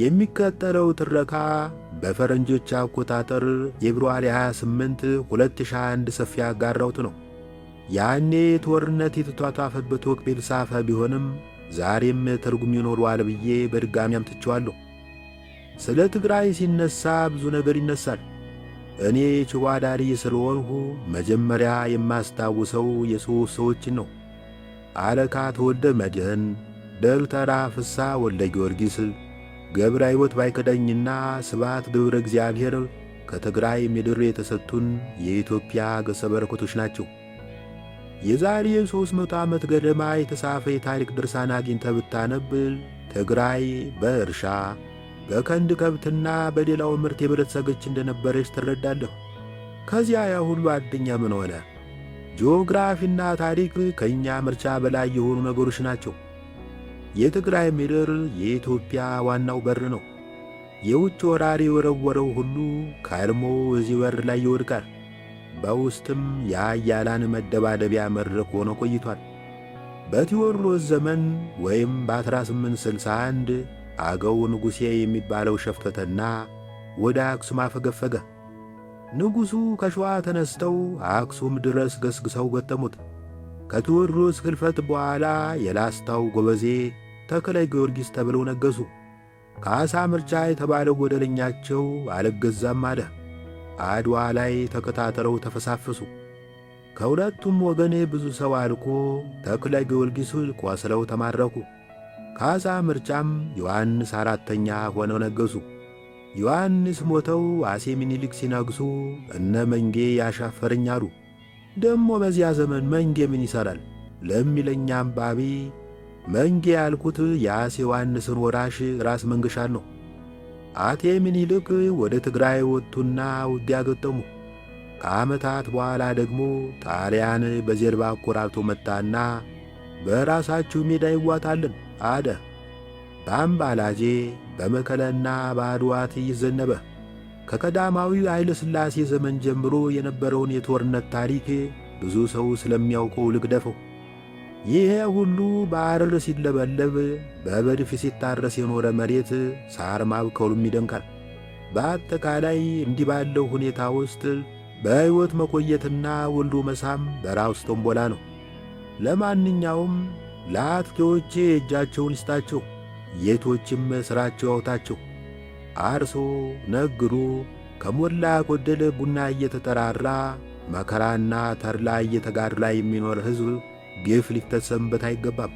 የሚከተለው ትረካ በፈረንጆች አቆጣጠር ፌብሩዋሪ 28 2021 ሰፊ ያጋራሁት ነው። ያኔ ጦርነት የተጧጧፈበት ወቅት የተጻፈ ቢሆንም ዛሬም ትርጉም ይኖረዋል ብዬ በድጋሚ አምጥቼዋለሁ። ስለ ትግራይ ሲነሳ ብዙ ነገር ይነሳል። እኔ ችዋዳሪ ስለሆንሁ መጀመሪያ የማስታውሰው የሦስት ሰዎችን ነው። አለቃ ተወልደ መድህን፣ ዶክተር ፍስሐ ወልደ ጊዮርጊስ፣ ገብረ ሕይወት ባይከዳኝና ስብሐት ገብረ እግዚአብሔር ከትግራይ ምድር የተሰጡን የኢትዮጵያ ገጸ በረከቶች ናቸው። የዛሬ 300 ዓመት ገደማ የተጻፈ የታሪክ ድርሳን አግኝተህ ብታነብ ትግራይ በእርሻ በቀንድ ከብትና በሌላው ምርት የበለጸገች እንደነበረች ትረዳለህ። ከዚያ ያ ሁሉ አደኛ ምን ሆነ? ጂኦግራፊና ታሪክ ከእኛ ምርጫ በላይ የሆኑ ነገሮች ናቸው። የትግራይ ምድር የኢትዮጵያ ዋናው በር ነው። የውጭ ወራሪ የወረወረው ሁሉ ከልሞ እዚህ በር ላይ ይወድቃል። በውስጥም የኃያላን መደባደቢያ መድረክ ሆኖ ቆይቷል። በቴዎድሮስ ዘመን ወይም በ1861 አገው ንጉሴ የሚባለው ሸፍተተና ወደ አክሱም አፈገፈገ። ንጉሡ ከሸዋ ተነስተው አክሱም ድረስ ገስግሰው ገጠሙት። ከቴዎድሮስ ሕልፈት በኋላ የላስታው ጎበዜ ተክለ ጊዮርጊስ ተብለው ነገሱ። ካሳ ምርጫ የተባለው ጎደለኛቸው አልገዛም አለ። አድዋ ላይ ተከታትለው ተፈሳፈሱ። ከሁለቱም ወገን ብዙ ሰው አልቆ ተክለ ጊዮርጊስ ቆስለው ተማረኩ። ካሳ ምርጫም ዮሐንስ አራተኛ ሆነው ነገሱ። ዮሐንስ ሞተው አጼ ምኒልክ ሲነግሱ እነ መንጌ ያሻፈረኝ አሉ። ደሞ በዚያ ዘመን መንጌ ምን ይሠራል ለሚለኛ አንባቢ መንጌ ያልኩት የአጼ ዮሐንስን ወራሽ ራስ መንገሻን ነው። አጤ ምኒልክ ወደ ትግራይ ወጡና ውጊያ ገጠሙ። ከዓመታት በኋላ ደግሞ ጣሊያን በጀልባ አቆራርቶ መጣና በራሳችሁ ሜዳ ይዋጣልን አለ። በአምባላጄ በመከለና በአድዋ ትዕይንት ዘነበ። ከቀዳማዊ ኃይለ ሥላሴ ዘመን ጀምሮ የነበረውን የጦርነት ታሪክ ብዙ ሰው ስለሚያውቀው ልግደፈው። ይሄ ሁሉ በአረር ሲለበለብ በበድፍ ሲታረስ የኖረ መሬት ሳር ማብቀሉም ይደንቃል። በአጠቃላይ እንዲህ ባለው ሁኔታ ውስጥ በሕይወት መቆየትና ወልዶ መሳም በራስ ቶምቦላ ነው። ለማንኛውም ለአጥቂዎች እጃቸውን ይስጣቸው፣ የቶችም ሥራቸው ያውታቸው። አርሶ ነግዶ ከሞላ ጎደል ቡና እየተጠራራ መከራና ተድላ እየተጋራ የሚኖር ሕዝብ ግፍ ሊፈጸምበት አይገባም።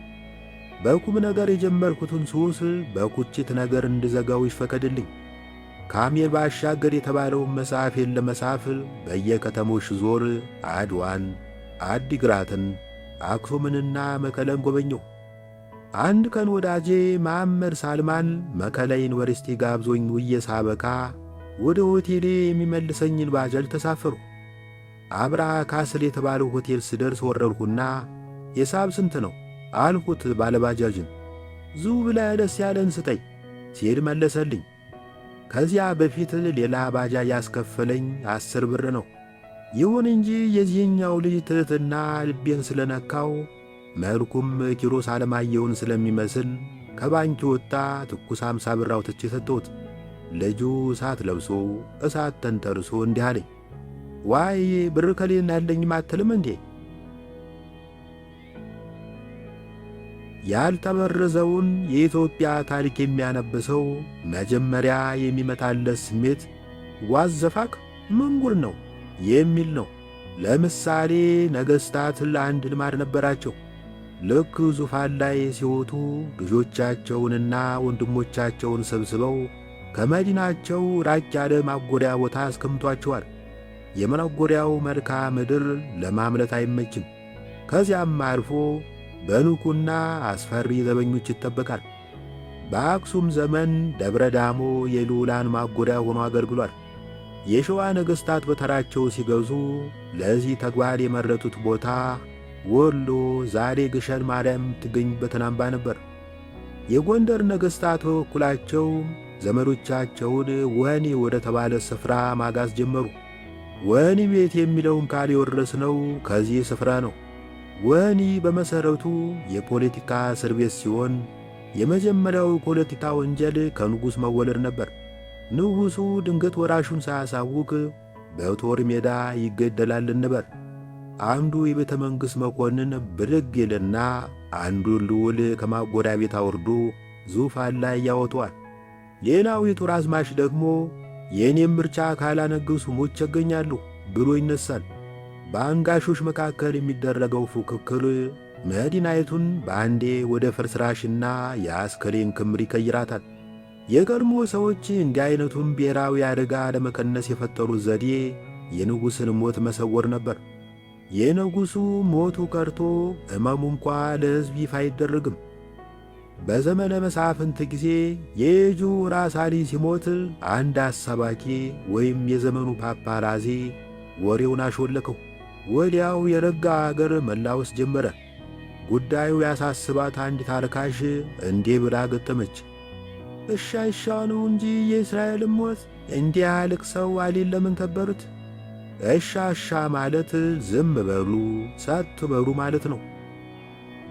በቁም ነገር የጀመርኩትን ሱስ በቁጭት ነገር እንድዘጋው ይፈቀድልኝ። ካሜር ባሻገር የተባለውን መጽሐፌን ለመጻፍ በየከተሞች ዞር አድዋን፣ አዲግራትን፣ አክሱምንና መቀለን ጎበኘው። አንድ ቀን ወዳጄ መሐመድ ሳልማን መቀለ ዩኒቨርሲቲ ጋብዞኝ ውዬ ሳበቃ ወደ ሆቴሌ የሚመልሰኝን ባጃጅ ተሳፈሩ። አብርሃ ካስል የተባለው ሆቴል ስደርስ ወረድኩና ሂሳብ ስንት ነው አልሁት ባለባጃጅን። ዙ ብለህ ደስ ያለን ስጠኝ ሲል መለሰልኝ። ከዚያ በፊት ሌላ ባጃጅ ያስከፈለኝ 10 ብር ነው። ይሁን እንጂ የዚህኛው ልጅ ትሕትና ልቤን ስለነካው መልኩም ኪሮስ አለማየውን ስለሚመስል ከባንኪ ወጣ ትኩስ 50 ብር አውጥቼ ሰጠሁት። ልጁ እሳት ለብሶ እሳት ተንተርሶ እንዲህ አለኝ፣ ዋይ ብር ከሌን ያለኝም አትልም እንዴ? ያልተበረዘውን የኢትዮጵያ ታሪክ የሚያነብሰው መጀመሪያ የሚመጣለት ስሜት ዋዘፋክ ምን ጉድ ነው የሚል ነው። ለምሳሌ ነገሥታት ለአንድ ልማድ ነበራቸው። ልክ ዙፋን ላይ ሲወጡ ልጆቻቸውንና ወንድሞቻቸውን ሰብስበው ከመዲናቸው ራቅ ያለ ማጎሪያ ቦታ አስቀምጧቸዋል። የመነጎሪያው መልክዓ ምድር ለማምለት አይመችም። ከዚያም አልፎ በንቁና አስፈሪ ዘበኞች ይጠበቃል። በአክሱም ዘመን ደብረ ዳሞ የልዑላን ማጎሪያ ሆኖ አገልግሏል። የሸዋ ነገሥታት በተራቸው ሲገዙ ለዚህ ተግባር የመረጡት ቦታ ወሎ ዛሬ ግሸን ማርያም ትገኝበትን አምባ ነበር። የጎንደር ነገሥታት በበኩላቸው ዘመዶቻቸውን ወህኒ ወደ ተባለ ስፍራ ማጋዝ ጀመሩ። ወህኒ ቤት የሚለውን ቃል የወረስነው ከዚህ ስፍራ ነው። ወህኒ በመሠረቱ የፖለቲካ እስር ቤት ሲሆን የመጀመሪያው ፖለቲካ ወንጀል ከንጉሥ መወለድ ነበር። ንጉሡ ድንገት ወራሹን ሳያሳውቅ በጦር ሜዳ ይገደላል እንበል። አንዱ የቤተ መንግሥት መኮንን ብድግ ይልና አንዱን ልዑል ከማጎሪያ ቤት አውርዶ ዙፋን ላይ ያወጣዋል። ሌላው የጦር አዝማች ደግሞ የእኔም ምርጫ ካላነገሱ ሞቼ እገኛለሁ ብሎ ይነሳል። በአንጋሾች መካከል የሚደረገው ፉክክር መዲናይቱን በአንዴ ወደ ፍርስራሽና የአስከሬን ክምር ይቀይራታል። የቀድሞ ሰዎች እንዲህ አይነቱን ብሔራዊ አደጋ ለመቀነስ የፈጠሩት ዘዴ የንጉሥን ሞት መሰወር ነበር። የንጉሡ ሞቱ ቀርቶ ሕመሙ እንኳ ለሕዝብ ይፋ አይደረግም። በዘመነ መሳፍንት ጊዜ የኤጁ ራስ አሊ ሲሞት አንድ አሳባኪ ወይም የዘመኑ ፓፓራዚ ወሬውን አሾለከው። ወዲያው የረጋ አገር መላወስ ጀመረ። ጉዳዩ ያሳስባት አንዲት አልካሽ እንዲህ ብላ ገጠመች። እሻ ነው እንጂ የእስራኤልን ሞት እንዲህ አልቅሰው አሊን ለምን ከበሩት? እሻ ማለት ዝም በሉ ሰጥ በሉ ማለት ነው።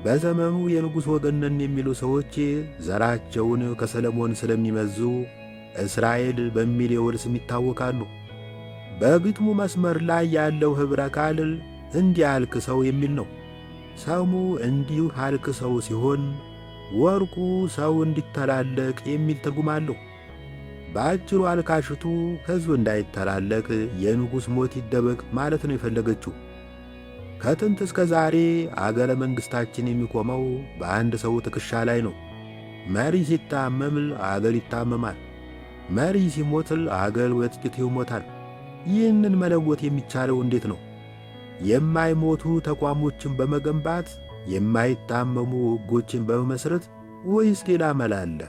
በዘመኑ የንጉሥ ወገን ነን የሚሉ ሰዎች ዘራቸውን ከሰለሞን ስለሚመዙ እስራኤል በሚል የወል ስም ይታወቃሉ። በግጥሙ መስመር ላይ ያለው ኅብረ ቃል እንዲህ አልክሰው የሚል ነው። ሰሙ እንዲሁ አልክሰው ሲሆን ወርቁ ሰው እንዲተላለቅ የሚል ትርጉም አለው። በአጭሩ አልካሽቱ ሕዝብ እንዳይተላለቅ የንጉሥ ሞት ይደበቅ ማለት ነው የፈለገችው። ከጥንት እስከ ዛሬ አገረ መንግሥታችን የሚቆመው በአንድ ሰው ትከሻ ላይ ነው። መሪ ሲታመም አገር ይታመማል። መሪ ሲሞትል አገር በጥቂቱ ይሞታል። ይህንን መለወጥ የሚቻለው እንዴት ነው? የማይሞቱ ተቋሞችን በመገንባት የማይታመሙ ሕጎችን በመመስረት ወይስ ሌላ መላ አለ?